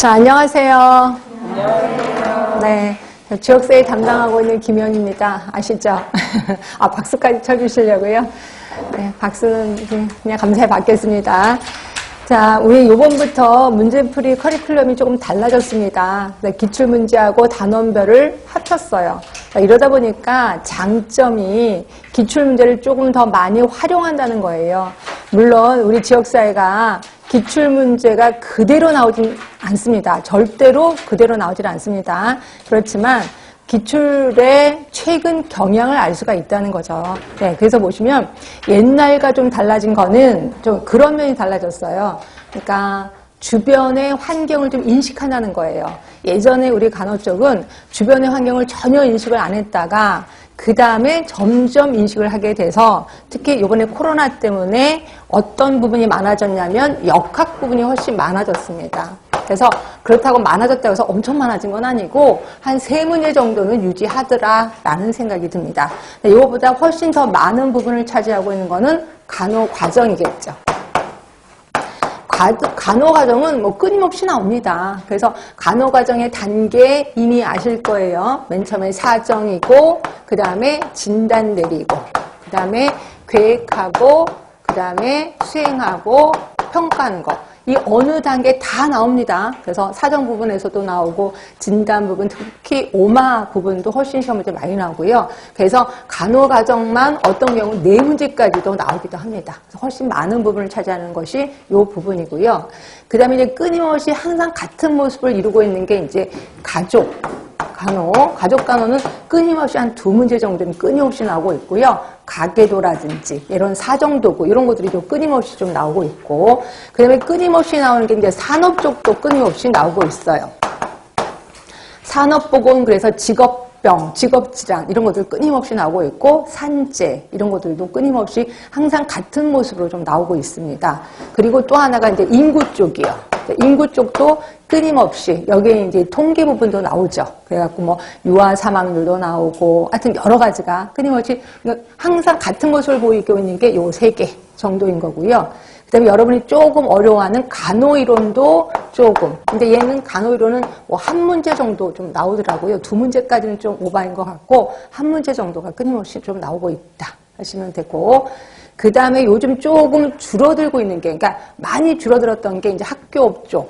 자, 안녕하세요. 안녕하세요. 네. 지역사회 담당하고 있는 김현입니다. 아시죠? 아, 박수까지 쳐주시려고요? 네, 박수는 그냥 감사히 받겠습니다. 자, 우리 요번부터 문제풀이 커리큘럼이 조금 달라졌습니다. 기출문제하고 단원별을 합쳤어요. 이러다 보니까 장점이 기출문제를 조금 더 많이 활용한다는 거예요. 물론 우리 지역사회가 기출문제가 그대로 나오진 않습니다. 절대로 그대로 나오질 않습니다. 그렇지만 기출의 최근 경향을 알 수가 있다는 거죠. 네, 그래서 보시면 옛날과 좀 달라진 거는 좀 그런 면이 달라졌어요. 그러니까 주변의 환경을 좀 인식한다는 거예요. 예전에 우리 간호 쪽은 주변의 환경을 전혀 인식을 안 했다가 그 다음에 점점 인식을 하게 돼서 특히 이번에 코로나 때문에 어떤 부분이 많아졌냐면 역학 부분이 훨씬 많아졌습니다. 그래서 그렇다고 많아졌다고 해서 엄청 많아진 건 아니고 한 3문제 정도는 유지하더라라는 생각이 듭니다. 이거보다 훨씬 더 많은 부분을 차지하고 있는 거는 간호 과정이겠죠. 간호 과정은 뭐 끊임없이 나옵니다. 그래서 간호 과정의 단계 이미 아실 거예요. 맨 처음에 사정이고, 그 다음에 진단 내리고, 그 다음에 계획하고, 그 다음에 수행하고, 평가하는 거. 이 어느 단계 다 나옵니다. 그래서 사정 부분에서도 나오고 진단 부분, 특히 오마 부분도 훨씬 시험 문제 많이 나오고요. 그래서 간호 과정만 어떤 경우 4문제까지도 나오기도 합니다. 그래서 훨씬 많은 부분을 차지하는 것이 이 부분이고요. 그 다음에 이제 끊임없이 항상 같은 모습을 이루고 있는 게 이제 가족 간호는 끊임없이 한 2문제 정도는 끊임없이 나오고 있고요. 가계도라든지 이런 사정도구 이런 것들이 좀 끊임없이 좀 나오고 있고, 그 다음에 끊임없이 나오는 게 이제 산업 쪽도 끊임없이 나오고 있어요. 산업보건 그래서 직업병, 직업질환 이런 것들 끊임없이 나오고 있고, 산재 이런 것들도 끊임없이 항상 같은 모습으로 좀 나오고 있습니다. 그리고 또 하나가 이제 인구 쪽이요. 인구 쪽도 끊임없이 여기에 이제 통계 부분도 나오죠. 그래갖고 뭐 유아 사망률도 나오고 하여튼 여러 가지가 끊임없이 항상 같은 모습을 보이고 있는 게 요 3개 정도인 거고요. 그다음에 여러분이 조금 어려워하는 간호이론도 조금. 근데 얘는 간호이론은 뭐 한 문제 정도 좀 나오더라고요. 2문제까지는 좀 오버인 것 같고 한 문제 정도가 끊임없이 좀 나오고 있다 하시면 되고. 그 다음에 요즘 조금 줄어들고 있는 게, 그러니까 많이 줄어들었던 게 이제 학교업 쪽.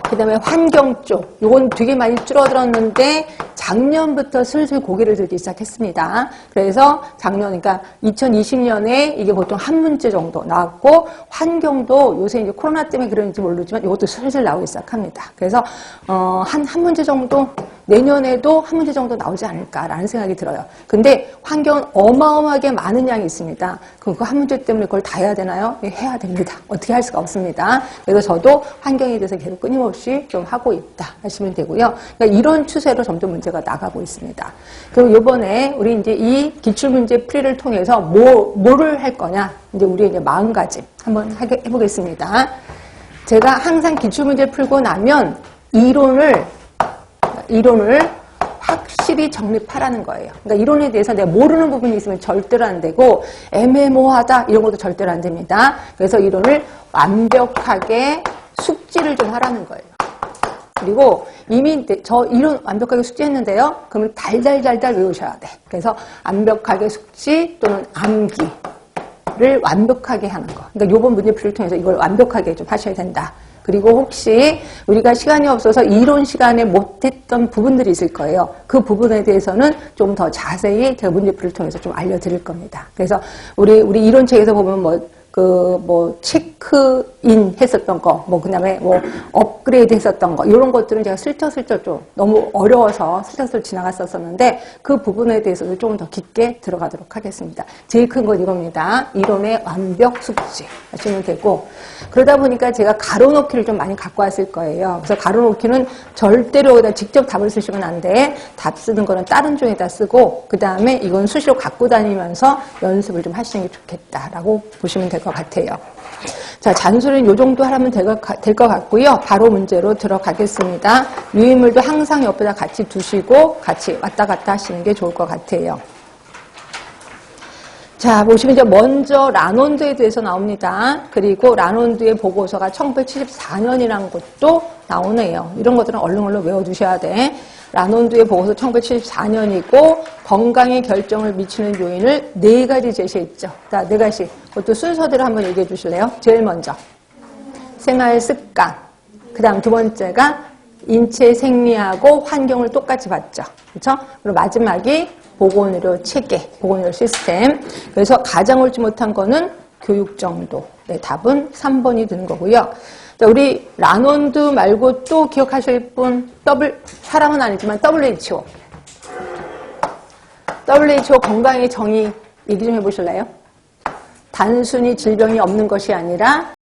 그 다음에 환경 쪽. 요건 되게 많이 줄어들었는데 작년부터 슬슬 고개를 들기 시작했습니다. 그래서 작년, 그러니까 2020년에 이게 보통 한 문제 정도 나왔고, 환경도 요새 이제 코로나 때문에 그런지 모르지만 이것도 슬슬 나오기 시작합니다. 그래서 한 문제 정도, 내년에도 한 문제 정도 나오지 않을까라는 생각이 들어요. 근데 환경은 어마어마하게 많은 양이 있습니다. 그럼 그 한 문제 때문에 그걸 다 해야 되나요? 해야 됩니다. 어떻게 할 수가 없습니다. 그래서 저도 환경에 대해서 계속 끊임없이 좀 하고 있다 하시면 되고요. 그러니까 이런 추세로 점점 문제가 나가고 있습니다. 그리고 이번에 우리 이제 이 기출문제 풀이를 통해서 뭐를 할 거냐? 이제 우리 이제 마음가짐 한번 해보겠습니다. 제가 항상 기출문제 풀고 나면 이론을 확실히 정립하라는 거예요. 그러니까 이론에 대해서 내가 모르는 부분이 있으면 절대로 안 되고, 애매모호하다 이런 것도 절대로 안 됩니다. 그래서 이론을 완벽하게 숙지를 좀 하라는 거예요. 그리고 이미 저 이론 완벽하게 숙지했는데요. 그러면 달달달달 외우셔야 돼. 그래서 완벽하게 숙지 또는 암기를 완벽하게 하는 거. 그러니까 이번 문제풀이를 통해서 이걸 완벽하게 좀 하셔야 된다. 그리고 혹시 우리가 시간이 없어서 이론 시간에 못했던 부분들이 있을 거예요. 그 부분에 대해서는 좀 더 자세히 제가 문제풀이를 통해서 좀 알려드릴 겁니다. 그래서 우리 이론책에서 보면 체크인 했었던 거, 그 다음에 업그레이드 했었던 거, 이런 것들은 제가 슬쩍슬쩍 좀 너무 어려워서 슬쩍슬쩍 지나갔었는데 그 부분에 대해서도 조금 더 깊게 들어가도록 하겠습니다. 제일 큰 건 이겁니다. 이론의 완벽 숙지 하시면 되고, 그러다 보니까 제가 가로놓기를 좀 많이 갖고 왔을 거예요. 그래서 가로놓기는 절대로 여기다 직접 답을 쓰시면 안 돼. 답 쓰는 거는 다른 종에다 쓰고, 그 다음에 이건 수시로 갖고 다니면서 연습을 좀 하시는 게 좋겠다라고 보시면 될 것 같아요. 자, 잔소리는 이 정도 하면 될 것 같고요. 바로 문제로 들어가겠습니다. 유인물도 항상 옆에다 같이 두시고 같이 왔다 갔다 하시는 게 좋을 것 같아요. 자, 보시면 이제 먼저 라논드에 대해서 나옵니다. 그리고 라논드의 보고서가 1974년이라는 것도 나오네요. 이런 것들은 얼른 외워두셔야 돼. 라논드의 보고서 1974년이고 건강에 결정을 미치는 요인을 4가지 제시했죠. 자, 4가지. 그것도 순서대로 한번 얘기해 주실래요? 제일 먼저 생활 습관. 그 다음 2번째가 인체 생리하고 환경을 똑같이 봤죠. 그렇죠? 그리고 마지막이 보건의료 체계, 보건의료 시스템. 그래서 가장 옳지 못한 거는 교육 정도. 네, 답은 3번이 되는 거고요. 자, 우리 라논드 말고 또 기억하실 분, 사람은 아니지만 WHO. WHO 건강의 정의 얘기 좀 해보실래요? 단순히 질병이 없는 것이 아니라